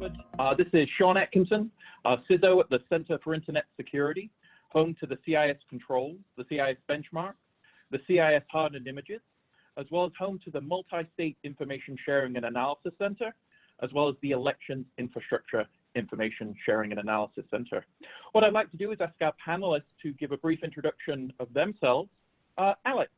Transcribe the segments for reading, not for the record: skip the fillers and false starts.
This is Sean Atkinson, CISO at the Center for Internet Security, home to the CIS controls, the CIS benchmark, the CIS hardened images, as well as home to the Multi-State Information Sharing and Analysis Center, as well as the Elections Infrastructure Information Sharing and Analysis Center. What I'd like to do is ask our panelists to give a brief introduction of themselves. Alex.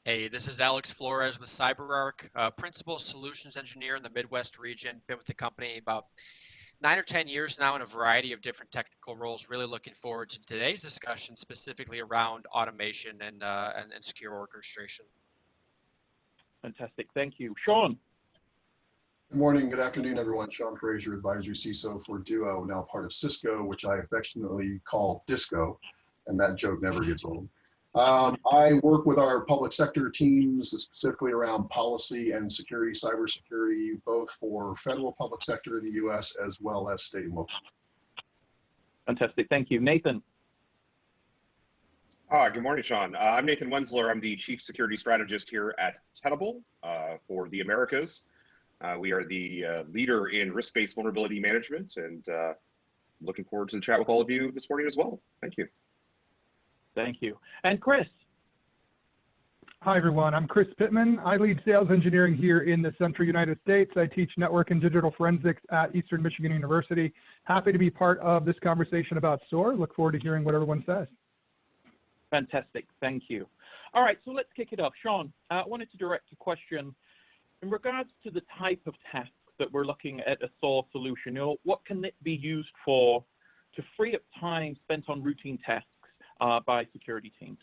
Hey, this is Alex Flores with CyberArk, Principal Solutions Engineer in the Midwest region. Been with the company about 9 or 10 years now in a variety of different technical roles. Really looking forward to today's discussion specifically around automation and secure orchestration. Fantastic, thank you. Sean. Good morning, good afternoon, everyone. Sean Frazier, Advisory CISO for Duo, now part of Cisco, which I affectionately call Disco, and that joke never gets old. I work with our public sector teams, specifically around policy and security, cybersecurity, both for federal public sector in the U.S. as well as state and local. Fantastic, thank you. Nathan. Good morning, Sean. I'm Nathan Wenzler. I'm the Chief Security Strategist here at Tenable for the Americas. We are the leader in risk-based vulnerability management, and looking forward to the chat with all of you this morning as well. Thank you. Thank you. And Chris. Hi, everyone. I'm Chris Pittman. I lead sales engineering here in the Central United States. I teach network and digital forensics at Eastern Michigan University. Happy to be part of this conversation about SOAR. Look forward to hearing what everyone says. Fantastic. Thank you. All right, so let's kick it off. Sean, I wanted to direct a question in regards to the type of tasks that we're looking at a SOAR solution. You know, what can it be used for to free up time spent on routine tasks by security teams?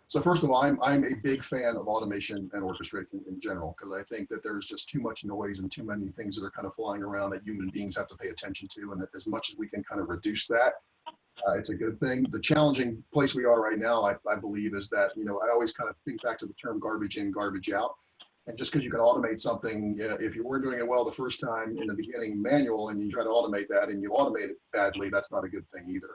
So first of all, I'm a big fan of automation and orchestration in general, because I think that there's just too much noise and too many things that are kind of flying around that human beings have to pay attention to. And that as much as we can kind of reduce that, it's a good thing. The challenging place we are right now, I believe, is that, you know, I always kind of think back to the term garbage in, garbage out. And just because you can automate something, if you weren't doing it well the first time in the beginning manual and you try to automate that and you automate it badly, that's not a good thing either.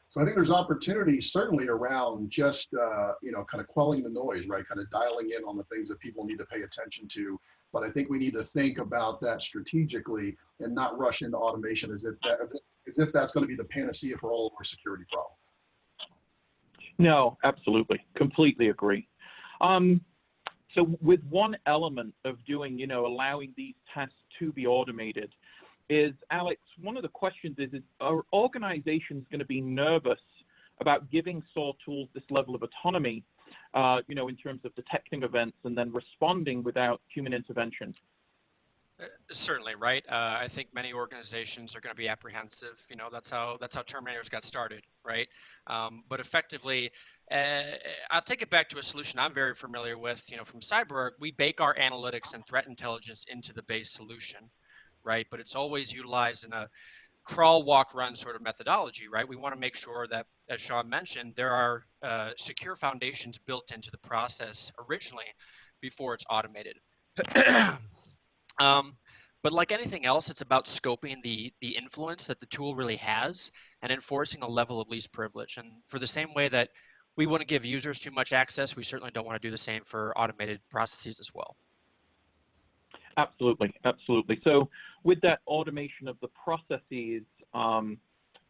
So I think there's opportunities certainly around just, you know, kind of quelling the noise, right? Kind of dialing in on the things that people need to pay attention to. But I think we need to think about that strategically and not rush into automation as if that's going to be the panacea for all of our security problems. No, absolutely. Completely agree. So with one element of doing, you know, allowing these tasks to be automated is, Alex, one of the questions is are organizations going to be nervous about giving SOAR tools this level of autonomy, you know, in terms of detecting events and then responding without human intervention? Certainly, right? I think many organizations are going to be apprehensive. You know, that's how Terminators got started, right? But effectively, I'll take it back to a solution I'm very familiar with. You know, from CyberArk, we bake our analytics and threat intelligence into the base solution, right? But it's always utilized in a crawl, walk, run sort of methodology, right? We want to make sure that, as Sean mentioned, there are secure foundations built into the process originally before it's automated. But like anything else, it's about scoping the influence that the tool really has and enforcing a level of least privilege. And for the same way that we wouldn't give users too much access, we certainly don't want to do the same for automated processes as well. Absolutely, absolutely. So with that automation of the processes,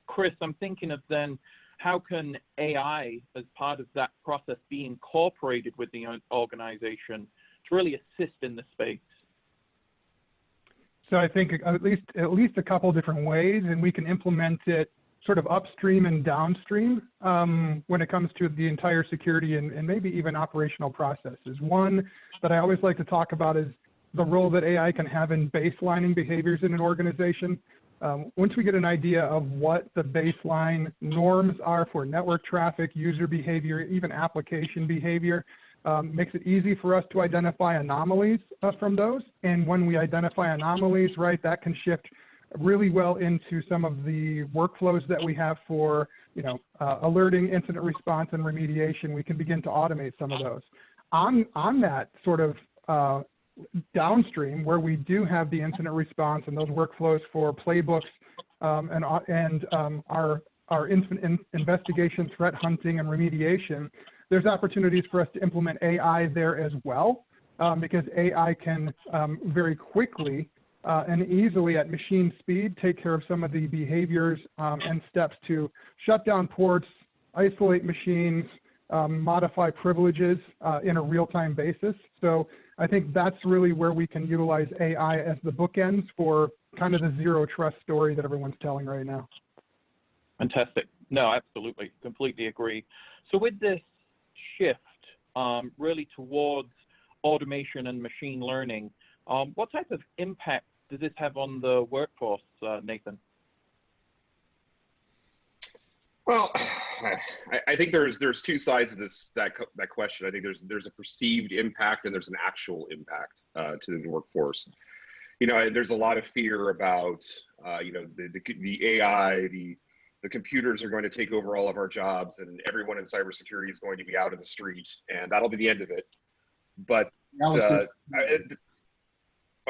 Chris, I'm thinking of then how can AI as part of that process be incorporated with the organization to really assist in the space? So I think at least a couple different ways, and we can implement it sort of upstream and downstream when it comes to the entire security and maybe even operational processes. One that I always like to talk about is the role that AI can have in baselining behaviors in an organization. Once we get an idea of what the baseline norms are for network traffic, user behavior, even application behavior, makes it easy for us to identify anomalies from those. And when we identify anomalies, right, that can shift really well into some of the workflows that we have for, you know, alerting, incident response, and remediation. We can begin to automate some of those. On that sort of downstream, where we do have the incident response and those workflows for playbooks and our investigation, threat hunting, and remediation, there's opportunities for us to implement AI there as well, because AI can very quickly and easily at machine speed take care of some of the behaviors and steps to shut down ports, isolate machines, modify privileges in a real-time basis. So I think that's really where we can utilize AI as the bookends for kind of the zero trust story that everyone's telling right now. Fantastic. No, absolutely. Completely agree. So with this shift really towards automation and machine learning, what type of impact does this have on the workforce, Nathan? Well, I think there's two sides of that question. I think there's a perceived impact and there's an actual impact to the workforce. You know, there's a lot of fear about you know, the AI, the computers are going to take over all of our jobs, and everyone in cybersecurity is going to be out in the street, and that'll be the end of it. But oh,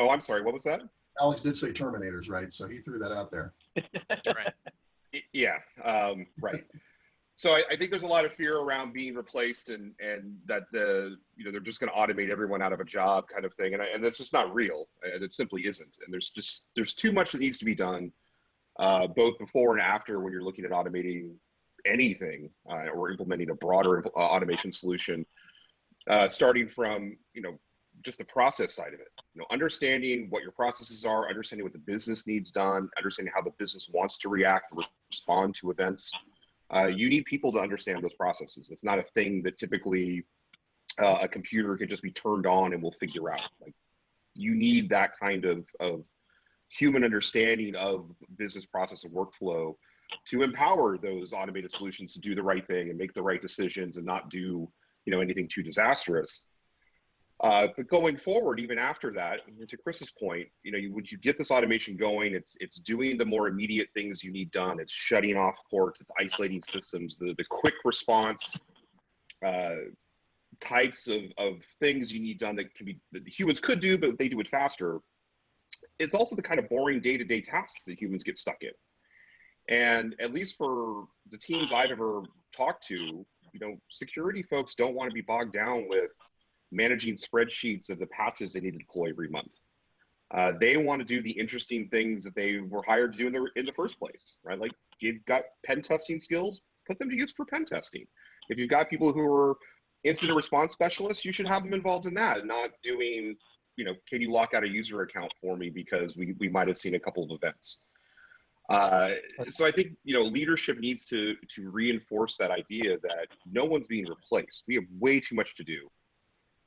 I'm sorry, what was that? Alex did say Terminators, right? So he threw that out there. Right. Yeah, right. So I think there's a lot of fear around being replaced, and that you know, they're just going to automate everyone out of a job kind of thing, and that's just not real. It simply isn't. And there's too much that needs to be done, both before and after, when you're looking at automating anything or implementing a broader automation solution, starting from, you know, just the process side of it. You know, understanding what your processes are, understanding what the business needs done, understanding how the business wants to react or respond to events. You need people to understand those processes. It's not a thing that typically a computer can just be turned on and will figure out. Like, you need that kind of human understanding of business process and workflow to empower those automated solutions to do the right thing and make the right decisions and not do, you know, anything too disastrous. But going forward, even after that, to Chris's point, you know, when you get this automation going, it's doing the more immediate things you need done. It's shutting off ports, it's isolating systems, the quick response types of things you need done that the humans could do, but they do it faster. It's also the kind of boring day-to-day tasks that humans get stuck in. And at least for the teams I've ever talked to, you know, security folks don't want to be bogged down with managing spreadsheets of the patches they need to deploy every month. They want to do the interesting things that they were hired to do in the first place, right? Like, you've got pen testing skills, put them to use for pen testing. If you've got people who are incident response specialists, you should have them involved in that, not doing, you know, can you lock out a user account for me because we might have seen a couple of events. So I think, you know, leadership needs to reinforce that idea that no one's being replaced. We have way too much to do.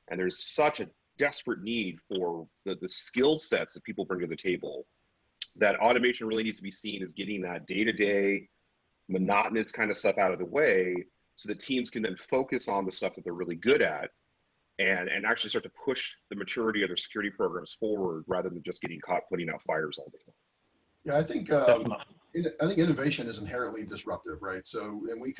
And there's such a desperate need for the skill sets that people bring to the table that automation really needs to be seen as getting that day-to-day monotonous kind of stuff out of the way so that teams can then focus on the stuff that they're really good at and actually start to push the maturity of their security programs forward rather than just getting caught putting out fires all day long. Yeah, I think innovation is inherently disruptive, right? So, and we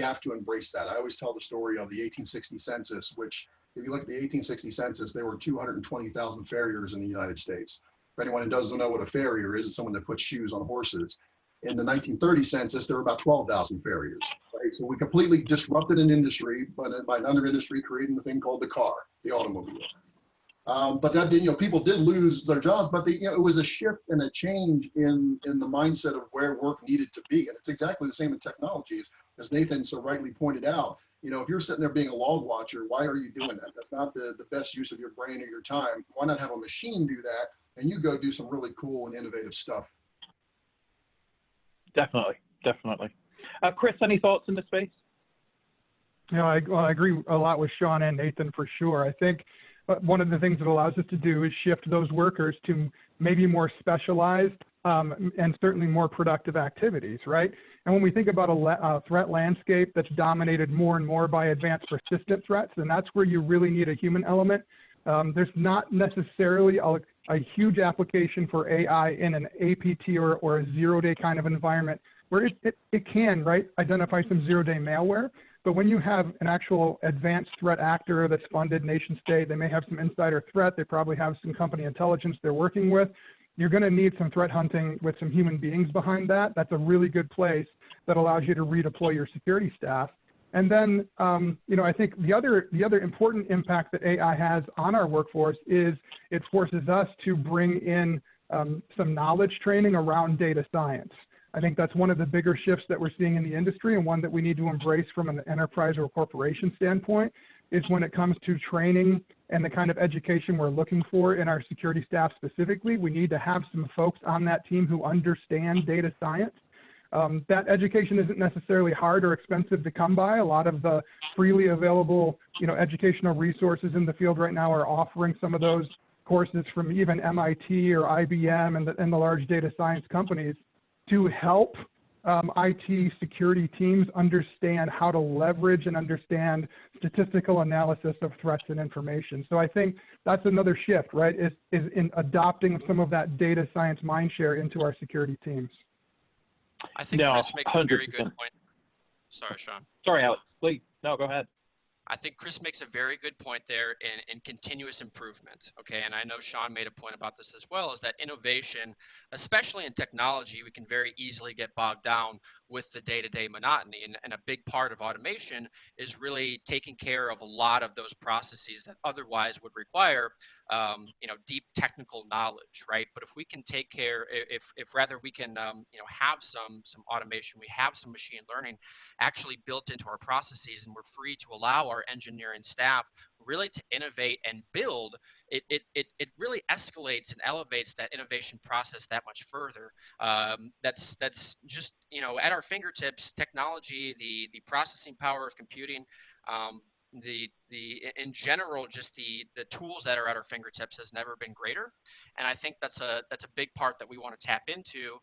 have to embrace that. I always tell the story of the 1860 census, which, if you look at the 1860 census, there were 220,000 farriers in the United States. For anyone who doesn't know what a farrier is, it's someone that puts shoes on horses. In the 1930 census, there were about 12,000 farriers, right? So we completely disrupted an industry, but by another industry creating the thing called the car, the automobile. But that did, you know, people did lose their jobs, but you know, it was a shift and a change in the mindset of where work needed to be. And it's exactly the same in technology, as Nathan so rightly pointed out. You know, if you're sitting there being a log watcher, why are you doing that? That's not the best use of your brain or your time. Why not have a machine do that and you go do some really cool and innovative stuff? Definitely. Chris, any thoughts in this space? You know, I agree a lot with Sean and Nathan for sure. I think one of the things it allows us to do is shift those workers to maybe more specialized and certainly more productive activities, right? And when we think about a threat landscape that's dominated more and more by advanced persistent threats, then that's where you really need a human element. There's not necessarily a huge application for AI in an APT or a zero-day kind of environment where it can, right, identify some zero-day malware. But when you have an actual advanced threat actor that's funded nation state, they may have some insider threat, they probably have some company intelligence they're working with. You're going to need some threat hunting with some human beings behind that. That's a really good place that allows you to redeploy your security staff. And then, I think the other important impact that AI has on our workforce is it forces us to bring in some knowledge training around data science. I think that's one of the bigger shifts that we're seeing in the industry, and one that we need to embrace from an enterprise or corporation standpoint, is when it comes to training and the kind of education we're looking for in our security staff specifically. We need to have some folks on that team who understand data science. That education isn't necessarily hard or expensive to come by. A lot of the freely available, educational resources in the field right now are offering some of those courses from even MIT or IBM and the large data science companies to help IT security teams understand how to leverage and understand statistical analysis of threats and information. So I think that's another shift, right, is in adopting some of that data science mindshare into our security teams. I think Chris makes a very good point. Sorry, Sean. Sorry, Alex. Please. No, go ahead. I think Chris makes a very good point there in continuous improvement, okay? And I know Sean made a point about this as well, is that innovation, especially in technology, we can very easily get bogged down with the day-to-day monotony. And a big part of automation is really taking care of a lot of those processes that otherwise would require, deep technical knowledge, right? But if we can take care, if rather we can, have some automation, we have some machine learning actually built into our processes, and we're free to allow our engineering staff really to innovate and build, it really escalates and elevates that innovation process that much further. That's just, at our fingertips, technology, the processing power of computing, in general, just the tools that are at our fingertips has never been greater. And I think that's a big part that we want to tap into.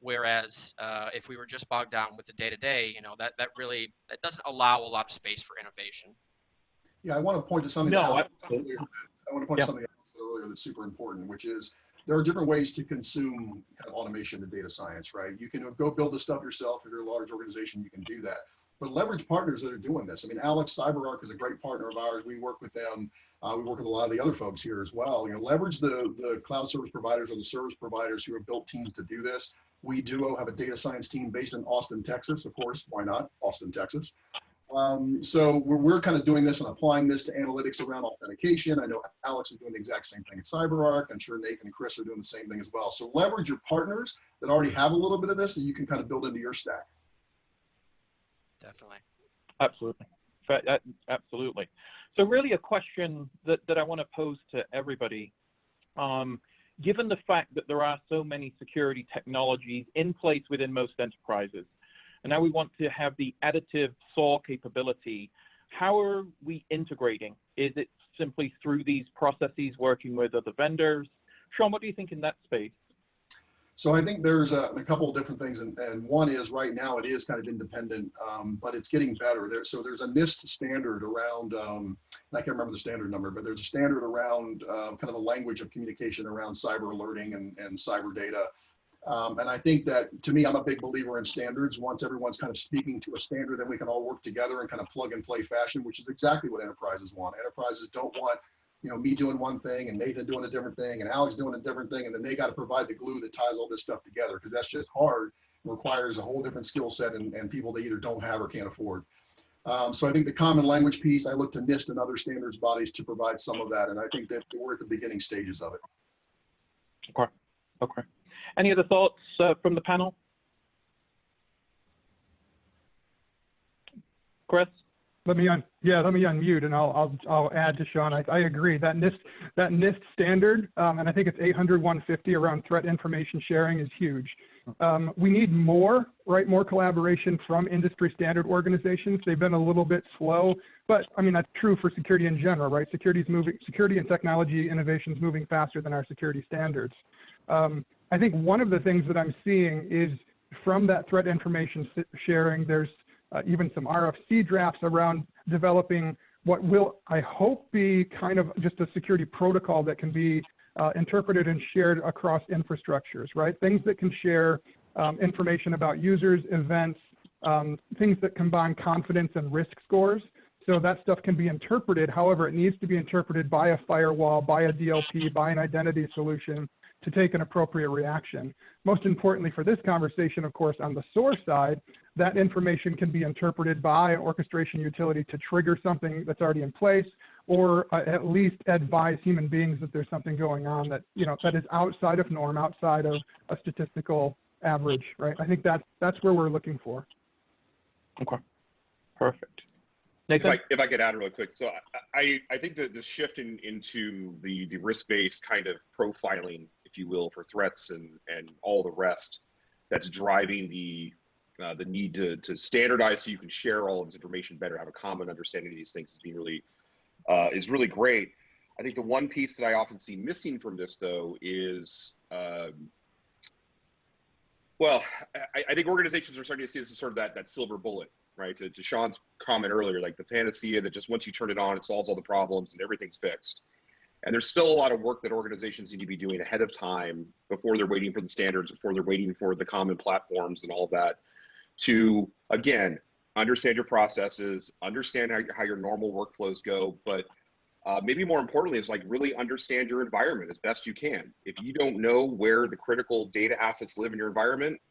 Whereas if we were just bogged down with the day-to-day, that really, that doesn't allow a lot of space for innovation. Yeah, I want to point to something. No, I want to point to something earlier that's super important, which is there are different ways to consume kind of automation and data science, right? You can go build the stuff yourself. If you're a large organization, you can do that. But leverage partners that are doing this. I mean, Alex, CyberArk is a great partner of ours. We work with them. We work with a lot of the other folks here as well. Leverage the cloud service providers or the service providers who have built teams to do this. We have a data science team based in Austin, Texas. Of course, why not? Austin, Texas. So we're kind of doing this and applying this to analytics around authentication. I know Alex is doing the exact same thing at CyberArk. I'm sure Nathan and Chris are doing the same thing as well. So leverage your partners that already have a little bit of this that you can kind of build into your stack. Definitely. Absolutely. Absolutely. So really a question that I want to pose to everybody, given the fact that there are so many security technologies in place within most enterprises, and now we want to have the additive SOAR capability, how are we integrating? Is it simply through these processes working with other vendors? Sean, what do you think in that space? So I think there's a couple of different things, and one is right now it is kind of independent, but it's getting better. So there's a NIST standard around, I can't remember the standard number, but there's a standard around kind of a language of communication around cyber alerting and cyber data. And I think that, to me, I'm a big believer in standards. Once everyone's kind of speaking to a standard, then we can all work together in kind of plug and play fashion, which is exactly what enterprises want. Enterprises don't want me doing one thing and Nathan doing a different thing and Alex doing a different thing, and then they got to provide the glue that ties all this stuff together, because that's just hard and requires a whole different skill set and people they either don't have or can't afford. So I think the common language piece, I look to NIST and other standards bodies to provide some of that, and I think that we're at the beginning stages of it. Okay. Any other thoughts from the panel? Chris? Let me unmute, and I'll add to Sean. I agree that NIST standard, and I think it's 800-150 around threat information sharing, is huge. We need more collaboration from industry standard organizations. They've been a little bit slow, but I mean that's true for security in general, right? Security and technology innovation is moving faster than our security standards. I think one of the things that I'm seeing is from that threat information sharing, there's even some RFC drafts around developing what will, I hope, be kind of just a security protocol that can be interpreted and shared across infrastructures, right? Things that can share information about users, events, things that combine confidence and risk scores. So that stuff can be interpreted. However, it needs to be interpreted by a firewall, by a DLP, by an identity solution to take an appropriate reaction. Most importantly for this conversation, of course, on the SOAR side, that information can be interpreted by an orchestration utility to trigger something that's already in place, or at least advise human beings that there's something going on that, that is outside of norm, outside of a statistical average, right? I think that's where we're looking for. Okay, perfect. Nathan? If I could add really quick, so I think that the shift into the risk-based kind of profiling, if you will, for threats and all the rest, that's driving the need to standardize so you can share all of this information better, have a common understanding of these things is really great. I think the one piece that I often see missing from this, though, is well, I think organizations are starting to see this as sort of that silver bullet, right? To Sean's comment earlier, like the panacea that just once you turn it on, it solves all the problems and everything's fixed. And there's still a lot of work that organizations need to be doing ahead of time before they're waiting for the standards, before they're waiting for the common platforms and all of that, to, again, understand your processes, understand how your normal workflows go, but maybe more importantly is like really understand your environment as best you can. If you don't know where the critical data assets live in your environment,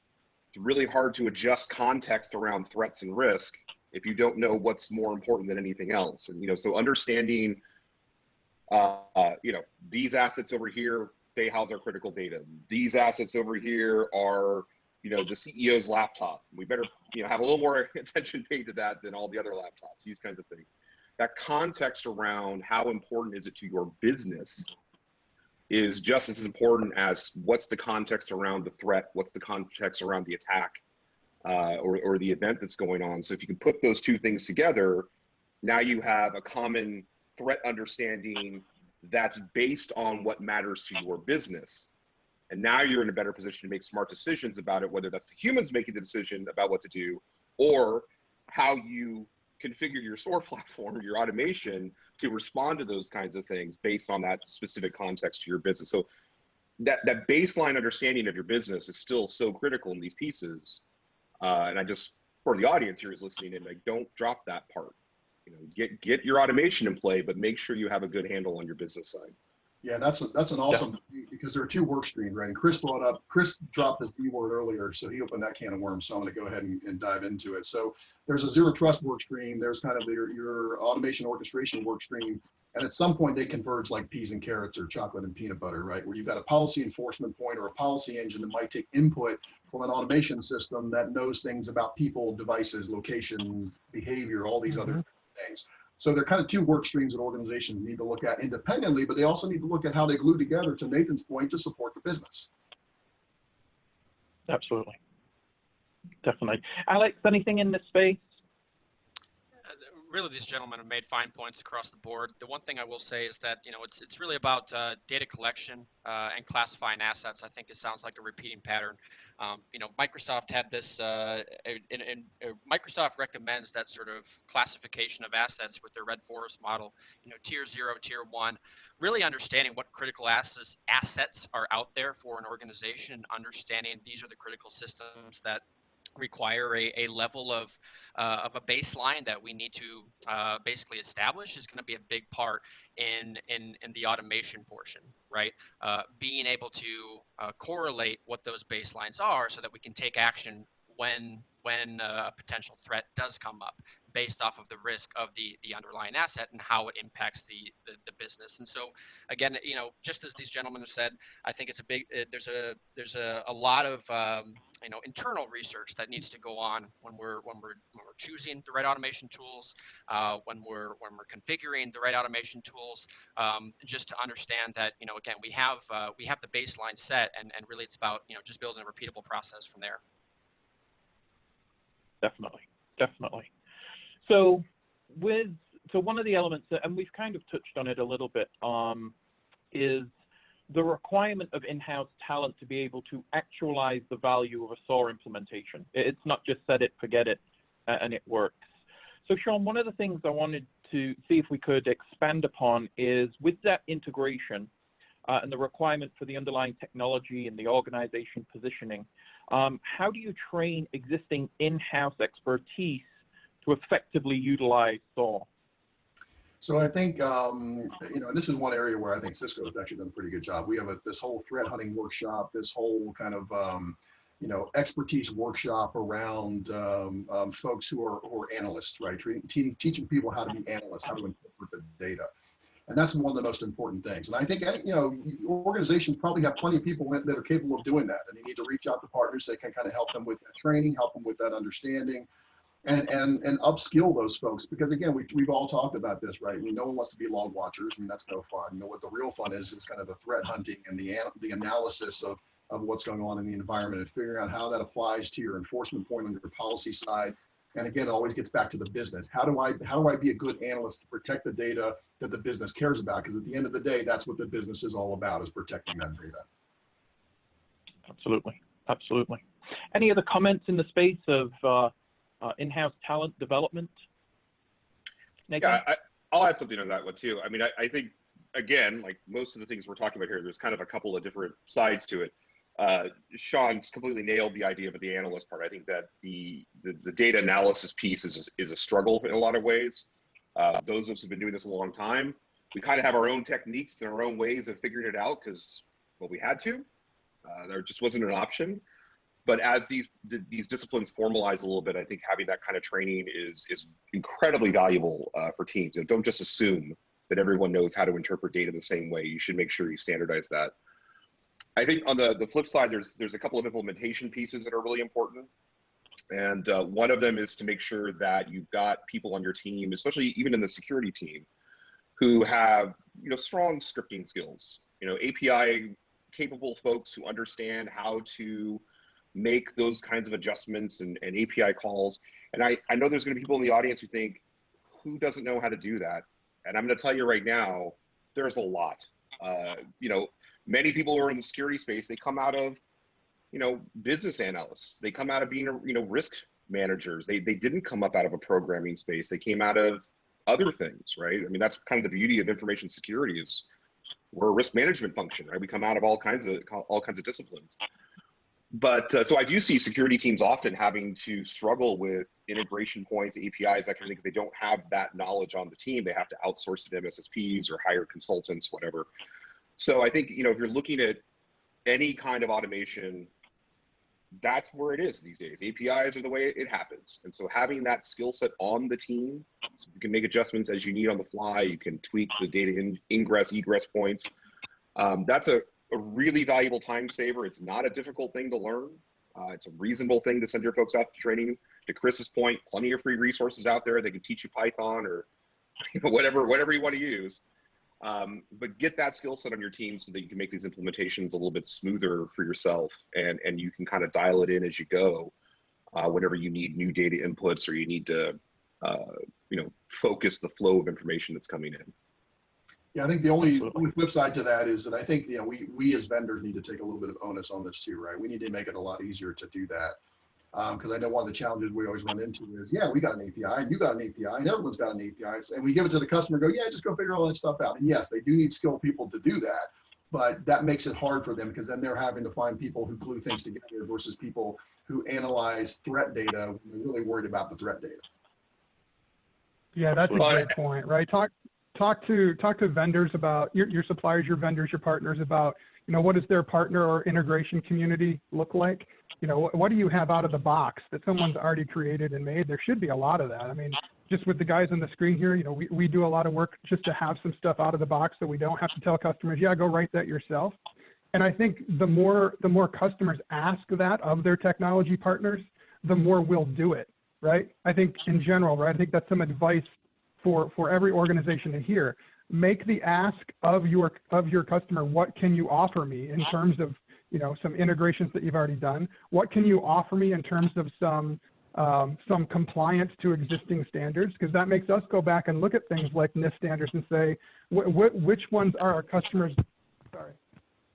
it's really hard to adjust context around threats and risk if you don't know what's more important than anything else. And, so understanding, these assets over here, they house our critical data. These assets over here are, the CEO's laptop. We better, have a little more attention paid to that than all the other laptops, these kinds of things. That context around how important is it to your business is just as important as what's the context around the threat, what's the context around the attack or the event that's going on. So if you can put those two things together, now you have a common threat understanding that's based on what matters to your business. And now you're in a better position to make smart decisions about it, whether that's the humans making the decision about what to do or how you configure your SOAR platform, your automation to respond to those kinds of things based on that specific context to your business. So that baseline understanding of your business is still so critical in these pieces. And I just, for the audience here is listening in, like, don't drop that part. Get your automation in play, but make sure you have a good handle on your business side. Yeah, that's an awesome, because there are two work streams, right? And Chris dropped this D word earlier, so he opened that can of worms. So I'm going to go ahead and dive into it. So there's a zero trust work stream. There's kind of your automation orchestration work stream. And at some point they converge like peas and carrots or chocolate and peanut butter, right? Where you've got a policy enforcement point or a policy engine that might take input from an automation system that knows things about people, devices, location, behavior, all these other things. So they're kind of two work streams that organizations need to look at independently, but they also need to look at how they glue together, to Nathan's point, to support the business. Absolutely. Definitely. Alex, anything in this space? Really, these gentlemen have made fine points across the board. The one thing I will say is that, it's really about data collection and classifying assets. I think it sounds like a repeating pattern. Microsoft had this, Microsoft recommends that sort of classification of assets with their Red Forest model, tier 0, tier 1, really understanding what critical assets are out there for an organization, understanding these are the critical systems that require a level of a baseline that we need to basically establish is going to be a big part in the automation portion, right? Being able to correlate what those baselines are so that we can take action when a potential threat does come up based off of the risk of the underlying asset and how it impacts the business. And so again, just as these gentlemen have said, I think it's there's a lot of internal research that needs to go on when we're choosing the right automation tools, when we're configuring the right automation tools, just to understand that again we have the baseline set, and really it's about just building a repeatable process from there. Definitely. So one of the elements that, and we've kind of touched on it a little bit, is the requirement of in-house talent to be able to actualize the value of a SOAR implementation. It's not just set it, forget it, and it works. So Sean, one of the things I wanted to see if we could expand upon is with that integration and the requirement for the underlying technology and the organization positioning, how do you train existing in-house expertise to effectively utilize SOAR? So I think, and this is one area where I think Cisco has actually done a pretty good job. We have this whole threat hunting workshop, this whole kind of expertise workshop around folks who are analysts, right? Teaching people how to be analysts, how to interpret the data. And that's one of the most important things. And I think, organizations probably have plenty of people that are capable of doing that. And they need to reach out to partners that can kind of help them with that training, help them with that understanding, and upskill those folks. Because again, we've all talked about this, right? No one wants to be log watchers. I mean, that's no fun. What the real fun is kind of the threat hunting and the analysis of what's going on in the environment and figuring out how that applies to your enforcement point on your policy side. And again, it always gets back to the business. How do I be a good analyst to protect the data that the business cares about? Because at the end of the day, that's what the business is all about, is protecting that data. Absolutely, absolutely. Any other comments in the space of in-house talent development? Nathan? Yeah, I'll add something on that one too. I mean, I think, again, like most of the things we're talking about here, there's kind of a couple of different sides to it. Sean's completely nailed the idea of the analyst part. I think that the data analysis piece is a struggle in a lot of ways. Those of us who've been doing this a long time, we kind of have our own techniques and our own ways of figuring it out because, well, we had to. There just wasn't an option. But as these disciplines formalize a little bit, I think having that kind of training is incredibly valuable for teams. Don't just assume that everyone knows how to interpret data the same way. You should make sure you standardize that. I think on the flip side, there's a couple of implementation pieces that are really important. And one of them is to make sure that you've got people on your team, especially even in the security team, who have strong scripting skills, API capable folks who understand how to make those kinds of adjustments and API calls. And I know there's going to be people in the audience who think, who doesn't know how to do that? And I'm going to tell you right now, there's a lot. Many people who are in the security space, they come out of, business analysts. They come out of being, risk managers. They didn't come up out of a programming space. They came out of other things, right? I mean, that's kind of the beauty of information security is we're a risk management function, right? We come out of all kinds of disciplines. But so I do see security teams often having to struggle with integration points, APIs, that kind of thing, because they don't have that knowledge on the team. They have to outsource to MSSPs or hire consultants, whatever. So I think, if you're looking at any kind of automation, that's where it is these days. APIs are the way it happens. And so having that skill set on the team, so you can make adjustments as you need on the fly, you can tweak the data ingress, egress points. That's a really valuable time saver. It's not a difficult thing to learn. It's a reasonable thing to send your folks out to training. To Chris's point, plenty of free resources out there. They can teach you Python or whatever you want to use. But get that skill set on your team so that you can make these implementations a little bit smoother for yourself, and you can kind of dial it in as you go whenever you need new data inputs or you need to focus the flow of information that's coming in. Yeah, I think the only flip side to that is that I think we as vendors need to take a little bit of onus on this too, right? We need to make it a lot easier to do that. Because I know one of the challenges we always run into is, yeah, we got an API, and you got an API, and everyone's got an API, and we give it to the customer, go, yeah, just go figure all that stuff out. And yes, they do need skilled people to do that, but that makes it hard for them because then they're having to find people who glue things together versus people who analyze threat data when they're really worried about the threat data. Yeah, that's a great point, right? Talk to vendors about your suppliers, your vendors, your partners about, what does their partner or integration community look like? What do you have out of the box that someone's already created and made? There should be a lot of that. I mean, just with the guys on the screen here, we do a lot of work just to have some stuff out of the box so we don't have to tell customers, yeah, go write that yourself. And I think the more customers ask that of their technology partners, the more we'll do it, right? I think in general, right? I think that's some advice for every organization to hear. Make the ask of your customer, what can you offer me in terms of some integrations that you've already done? What can you offer me in terms of some compliance to existing standards? Because that makes us go back and look at things like NIST standards and say, which ones are our customers? Sorry,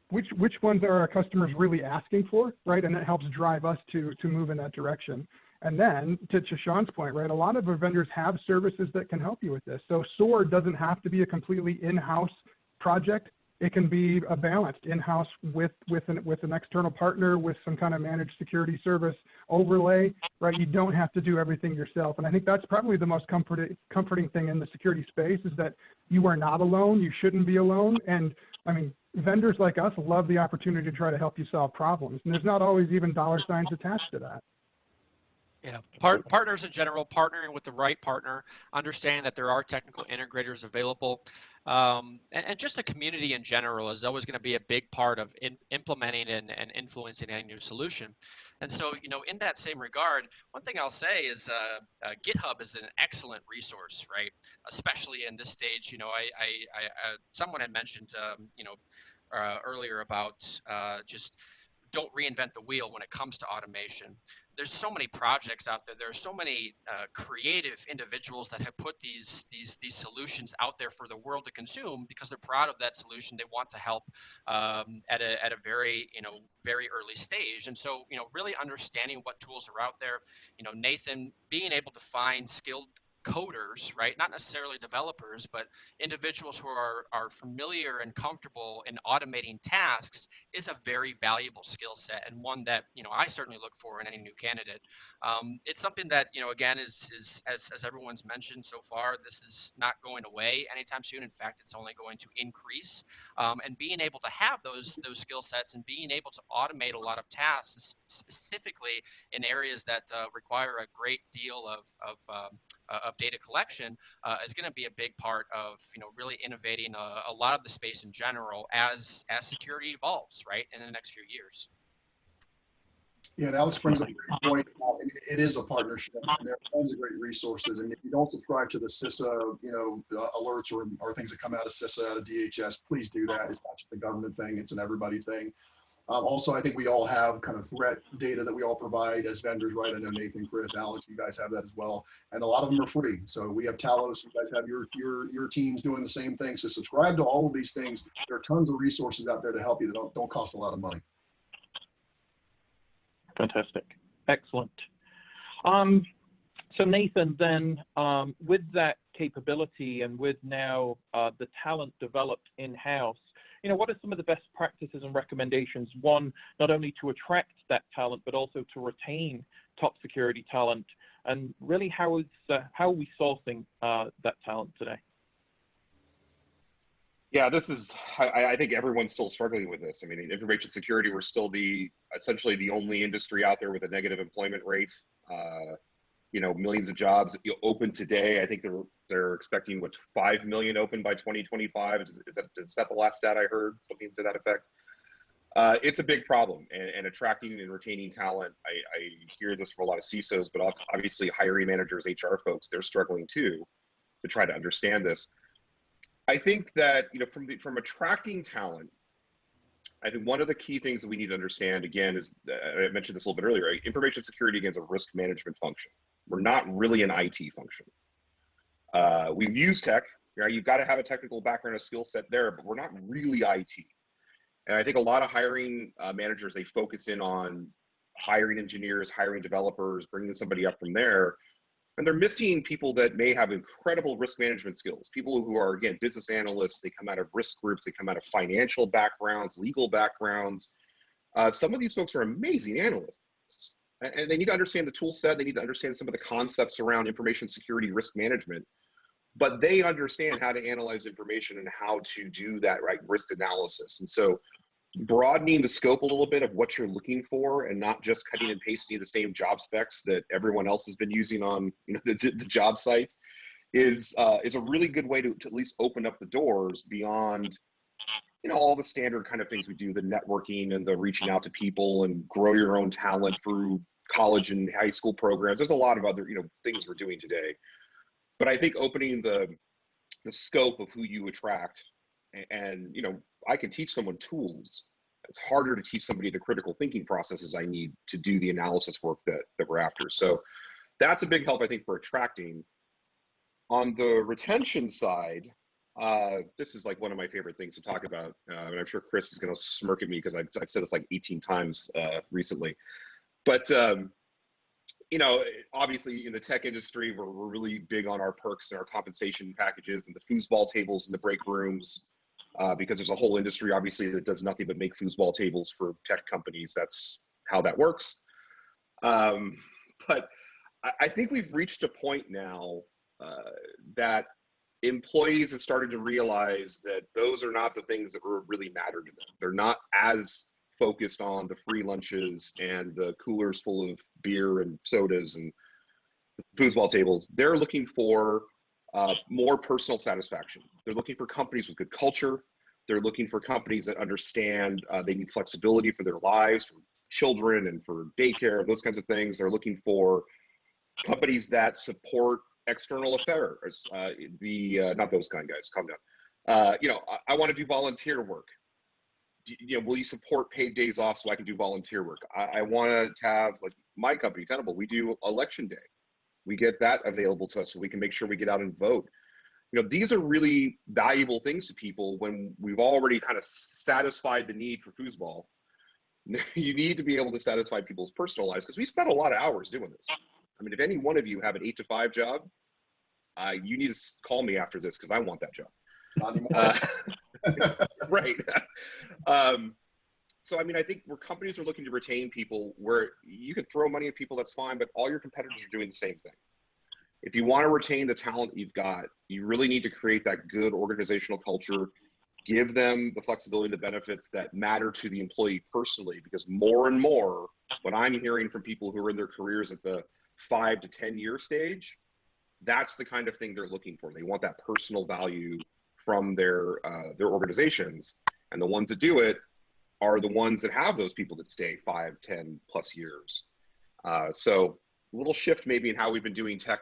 which ones are our customers really asking for, right? And that helps drive us to move in that direction. And then to Sean's point, right, a lot of our vendors have services that can help you with this. So SOAR doesn't have to be a completely in-house project. It can be a balanced in-house with an external partner with some kind of managed security service overlay, right? You don't have to do everything yourself. And I think that's probably the most comforting thing in the security space is that you are not alone. You shouldn't be alone. And I mean, vendors like us love the opportunity to try to help you solve problems, and there's not always even dollar signs attached to that. Yeah, partners in general, partnering with the right partner, understanding that there are technical integrators available, and just a community in general is always going to be a big part of implementing and influencing any new solution. And so, in that same regard, one thing I'll say is GitHub is an excellent resource, right? Especially in this stage. Someone had mentioned, earlier about just don't reinvent the wheel when it comes to automation. There's so many projects out there. There are so many creative individuals that have put these solutions out there for the world to consume because they're proud of that solution. They want to help at a very very early stage. And so really understanding what tools are out there. Nathan, being able to find skilled coders, right? Not necessarily developers, but individuals who are familiar and comfortable in automating tasks is a very valuable skill set, and one that I certainly look for in any new candidate. It's something that again is as everyone's mentioned so far, this is not going away anytime soon. In fact, it's only going to increase. And being able to have those skill sets and being able to automate a lot of tasks, specifically in areas that require a great deal of data collection, is going to be a big part of really innovating a lot of the space in general as security evolves, right, in the next few years. Yeah, and Alex brings up a great point. It is a partnership, and there are tons of great resources. And if you don't subscribe to the CISO, alerts or things that come out of CISO, out of DHS, please do that. It's not just a government thing; it's an everybody thing. Also, I think we all have kind of threat data that we all provide as vendors, right? I know Nathan, Chris, Alex, you guys have that as well, and a lot of them are free. So we have Talos, you guys have your teams doing the same thing. So subscribe to all of these things. There are tons of resources out there to help you that don't cost a lot of money. Fantastic, excellent. So Nathan, then with that capability and with now the talent developed in-house, what are some of the best practices and recommendations? One, not only to attract that talent, but also to retain top security talent. And really, how are we sourcing that talent today? Yeah, I think everyone's still struggling with this. I mean, in information security, we're still essentially the only industry out there with a negative employment rate. Millions of jobs open today. I think they're expecting 5 million open by 2025. Is that the last stat I heard? Something to that effect. It's a big problem, and attracting and retaining talent. I hear this from a lot of CISOs, but obviously hiring managers, HR folks, they're struggling too to try to understand this. I think that from attracting talent, I think one of the key things that we need to understand, again, is I mentioned this a little bit earlier, right? Information security, again, is a risk management function. We're not really an IT function. We use tech, right? You've got to have a technical background, a skill set there, but we're not really IT. And I think a lot of hiring managers, they focus in on hiring engineers, hiring developers, bringing somebody up from there. And they're missing people that may have incredible risk management skills, people who are, again, business analysts. They come out of risk groups, they come out of financial backgrounds, legal backgrounds. Some of these folks are amazing analysts, and they need to understand the tool set. They need to understand some of the concepts around information security, risk management, but they understand how to analyze information and how to do that, right, risk analysis. And so broadening the scope a little bit of what you're looking for and not just cutting and pasting the same job specs that everyone else has been using on the job sites is a really good way to at least open up the doors beyond all the standard kind of things we do, the networking and the reaching out to people and grow your own talent through college and high school programs. There's a lot of other things we're doing today, but I think opening the scope of who you attract, and I can teach someone tools. It's harder to teach somebody the critical thinking processes I need to do the analysis work that we're after. So that's a big help, I think, for attracting. On the retention side, this is like one of my favorite things to talk about. And I'm sure Chris is going to smirk at me because I've said this like 18 times recently. But obviously in the tech industry, we're really big on our perks and our compensation packages and the foosball tables in the break rooms. Because there's a whole industry, obviously, that does nothing but make foosball tables for tech companies. That's how that works. But I think we've reached a point now that employees have started to realize that those are not the things that really matter to them. They're not as focused on the free lunches and the coolers full of beer and sodas and foosball tables. They're looking for more personal satisfaction. They're looking for companies with good culture. They're looking for companies that understand they need flexibility for their lives, for children and for daycare, those kinds of things. They're looking for companies that support external affairs. Not those kind of guys, calm down. I want to do volunteer work. Will you support paid days off so I can do volunteer work? I want to have, like my company, Tenable, we do election day. We get that available to us so we can make sure we get out and vote. These are really valuable things to people when we've already kind of satisfied the need for foosball. You need to be able to satisfy people's personal lives, because we spent a lot of hours doing this. I mean, if any one of you have an 8 to 5 job, you need to call me after this, because I want that job. Not anymore. Right. So, I mean, I think where companies are looking to retain people, where you can throw money at people, that's fine, but all your competitors are doing the same thing. If you want to retain the talent you've got, you really need to create that good organizational culture, give them the flexibility, the benefits that matter to the employee personally, because more and more, what I'm hearing from people who are in their careers at the 5 to 10 year stage, that's the kind of thing they're looking for. They want that personal value from their organizations, and the ones that do it are the ones that have those people that stay 5, 10 plus years. So a little shift maybe in how we've been doing tech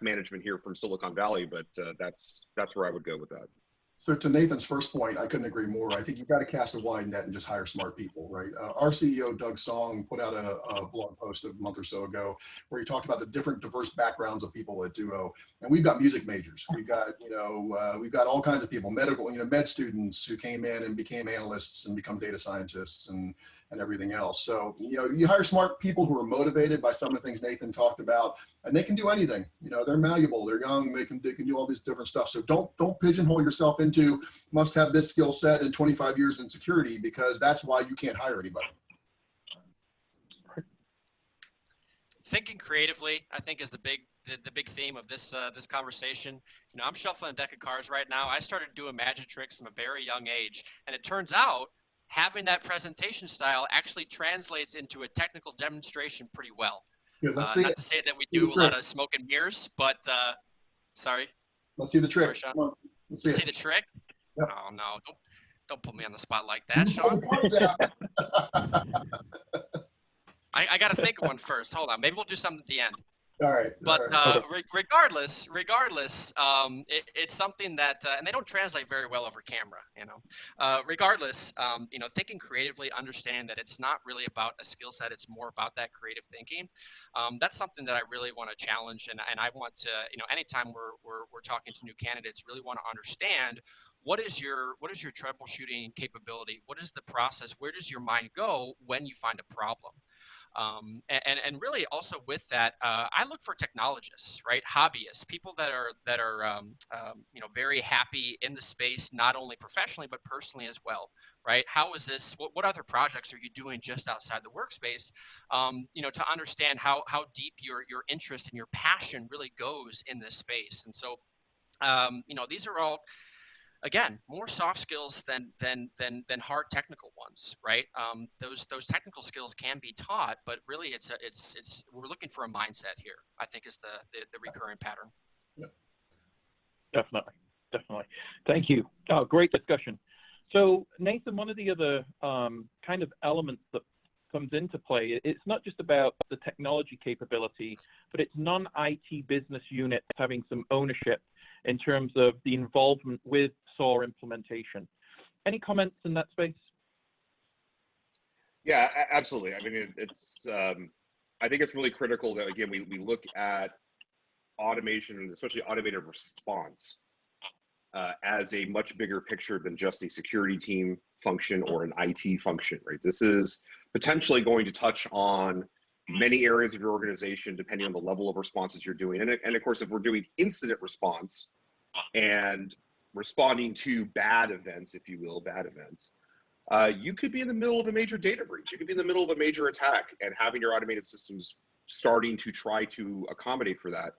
management here from Silicon Valley, but that's where I would go with that. So to Nathan's first point, I couldn't agree more. I think you've got to cast a wide net and just hire smart people, right? Our CEO, Doug Song, put out a blog post a month or so ago where he talked about the different diverse backgrounds of people at Duo. And we've got music majors. We've got, we've got all kinds of people, medical, med students who came in and became analysts and become data scientists and everything else. So, you hire smart people who are motivated by some of the things Nathan talked about, and they can do anything. They're malleable, they're young, they can do all this different stuff. So don't pigeonhole yourself into must have this skill set and 25 years in security, because that's why you can't hire anybody. Thinking creatively, I think, is the big theme of this this conversation. I'm shuffling a deck of cards right now. I started doing magic tricks from a very young age, and it turns out having that presentation style actually translates into a technical demonstration pretty well. Yeah, not to say that we do a lot of smoke and mirrors, but sorry. Let's see the trick. Sorry, Sean. Let's see the trick? Yep. Oh no, don't put me on the spot like that, Sean. I got to think of one first. Hold on, maybe we'll do something at the end. All right. But all right. regardless, it's something that, and they don't translate very well over camera, regardless, thinking creatively, understand that it's not really about a skill set, it's more about that creative thinking. That's something that I really want to challenge. And I want to, anytime we're talking to new candidates, really want to understand what is your troubleshooting capability? What is the process? Where does your mind go when you find a problem? And really also with that, I look for technologists, right? Hobbyists, people that are very happy in the space, not only professionally but personally as well, right? How is this? What other projects are you doing just outside the workspace? To understand how deep your interest and your passion really goes in this space. And so, these are all, again, more soft skills than hard technical ones, right? Those technical skills can be taught, but really it's we're looking for a mindset here, I think, is the recurring pattern. Yep. Definitely. Thank you. Oh, great discussion. So Nathan, one of the other kind of elements that comes into play, it's not just about the technology capability, but it's non-IT business units having some ownership in terms of the involvement with SOAR implementation. Any comments in that space? Yeah, absolutely. I mean, it's I think it's really critical that, again, we look at automation, and especially automated response, as a much bigger picture than just a security team function or an IT function, right? This is potentially going to touch on many areas of your organization, depending on the level of responses you're doing. And of course, if we're doing incident response and responding to bad events, if you will, you could be in the middle of a major data breach. You could be in the middle of a major attack, and having your automated systems starting to try to accommodate for that.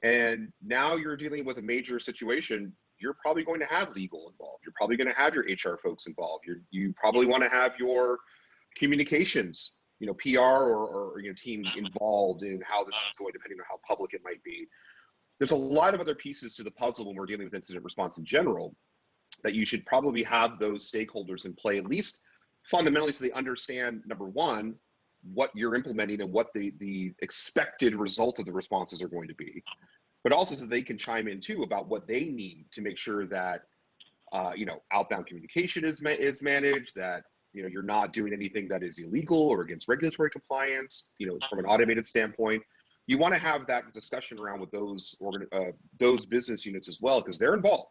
And now you're dealing with a major situation. You're probably going to have legal involved. You're probably going to have your HR folks involved. You probably want to have your communications, PR or team involved in how this is going, depending on how public it might be. There's a lot of other pieces to the puzzle when we're dealing with incident response in general that you should probably have those stakeholders in play, at least fundamentally, so they understand, number one, what you're implementing and what the expected result of the responses are going to be, but also so they can chime in too about what they need to make sure that outbound communication is managed, that you're not doing anything that is illegal or against regulatory compliance. From an automated standpoint, you want to have that discussion around with those business units as well, because they're involved.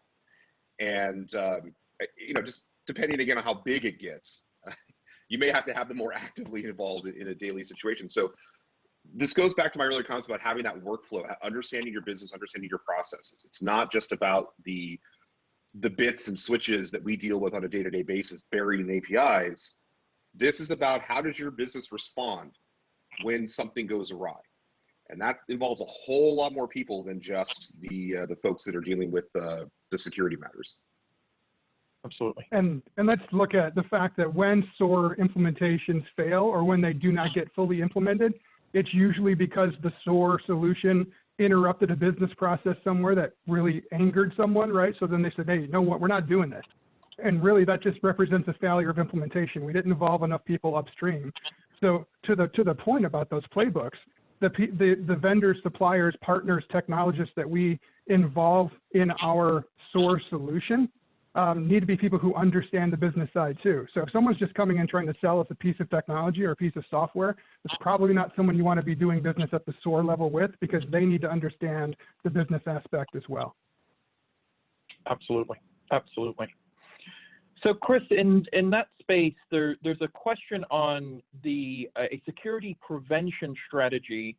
And just depending again on how big it gets, you may have to have them more actively involved in a daily situation. So this goes back to my earlier comments about having that workflow, understanding your business, understanding your processes. It's not just about the bits and switches that we deal with on a day-to-day basis buried in APIs. This is about how does your business respond when something goes awry. And that involves a whole lot more people than just the folks that are dealing with the security matters. Absolutely. And let's look at the fact that when SOAR implementations fail or when they do not get fully implemented, it's usually because the SOAR solution interrupted a business process somewhere that really angered someone, right? So then they said, hey, you know what, we're not doing this. And really that just represents a failure of implementation. We didn't involve enough people upstream. So to the point about those playbooks, the vendors, suppliers, partners, technologists that we involve in our SOAR solution need to be people who understand the business side too. So if someone's just coming in trying to sell us a piece of technology or a piece of software, it's probably not someone you want to be doing business at the SOAR level with, because they need to understand the business aspect as well. Absolutely, absolutely. So Chris, in that space, there's a question on a security prevention strategy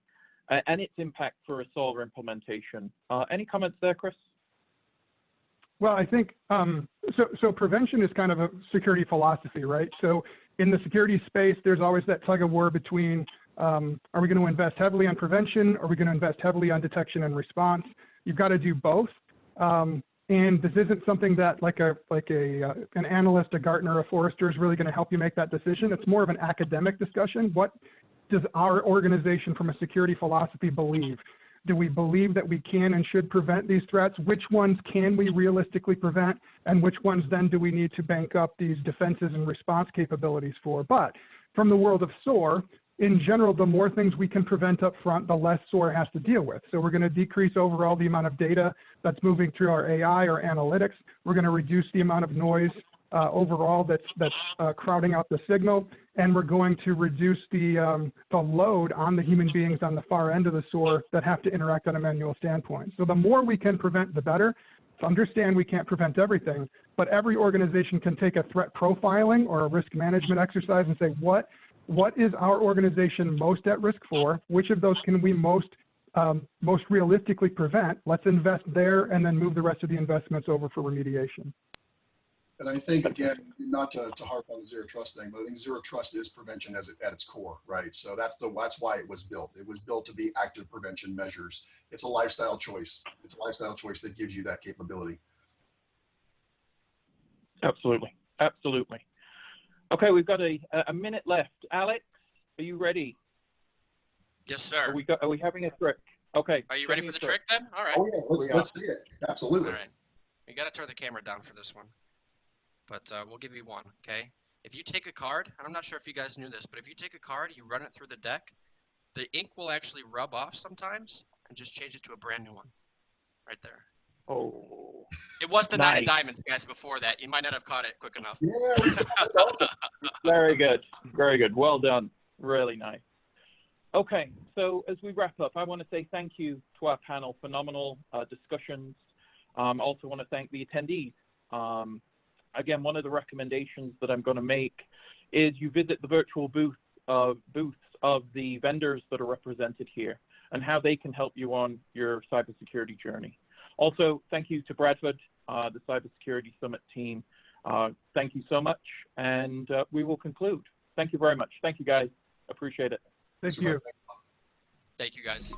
and its impact for a SOAR implementation. Any comments there, Chris? Well, I think, so prevention is kind of a security philosophy, right? So in the security space, there's always that tug of war between, are we going to invest heavily on prevention? Or are we going to invest heavily on detection and response? You've got to do both. And this isn't something that an analyst, a Gartner, a Forrester is really going to help you make that decision. It's more of an academic discussion. What does our organization from a security philosophy believe? Do we believe that we can and should prevent these threats? Which ones can we realistically prevent? And which ones then do we need to bank up these defenses and response capabilities for? But from the world of SOAR, in general, the more things we can prevent up front, the less SOAR has to deal with. So we're going to decrease overall the amount of data that's moving through our AI or analytics. We're going to reduce the amount of noise overall that's crowding out the signal, and we're going to reduce the load on the human beings on the far end of the SOAR that have to interact on a manual standpoint. So the more we can prevent, the better. So understand we can't prevent everything, but every organization can take a threat profiling or a risk management exercise and say, what is our organization most at risk for? Which of those can we most realistically prevent? Let's invest there and then move the rest of the investments over for remediation. And I think, again, not to harp on the zero trust thing, but I think zero trust is prevention at its core, right? So that's why it was built. It was built to be active prevention measures. It's a lifestyle choice. It's a lifestyle choice that gives you that capability. Absolutely, absolutely. Okay, we've got a minute left. Alex, are you ready? Yes, sir. Are we having a trick? Okay. Are you ready for the trick then? All right. Oh yeah, let's see it. Absolutely. All right. You got to turn the camera down for this one. But we'll give you one, okay? If you take a card, and I'm not sure if you guys knew this, but if you take a card, you run it through the deck, the ink will actually rub off sometimes and just change it to a brand new one right there. Oh. It was the nice. 9 of diamonds, guys, before that. You might not have caught it quick enough. Yeah, that's awesome. Very good. Very good. Well done. Really nice. Okay, so as we wrap up, I want to say thank you to our panel. Phenomenal discussions. Also want to thank the attendees. Again, one of the recommendations that I'm going to make is you visit the virtual booths of the vendors that are represented here and how they can help you on your cybersecurity journey. Also, thank you to Bradford, the Cybersecurity Summit team. Thank you so much, and we will conclude. Thank you very much. Thank you, guys. Appreciate it. Thank you. Thank you, guys.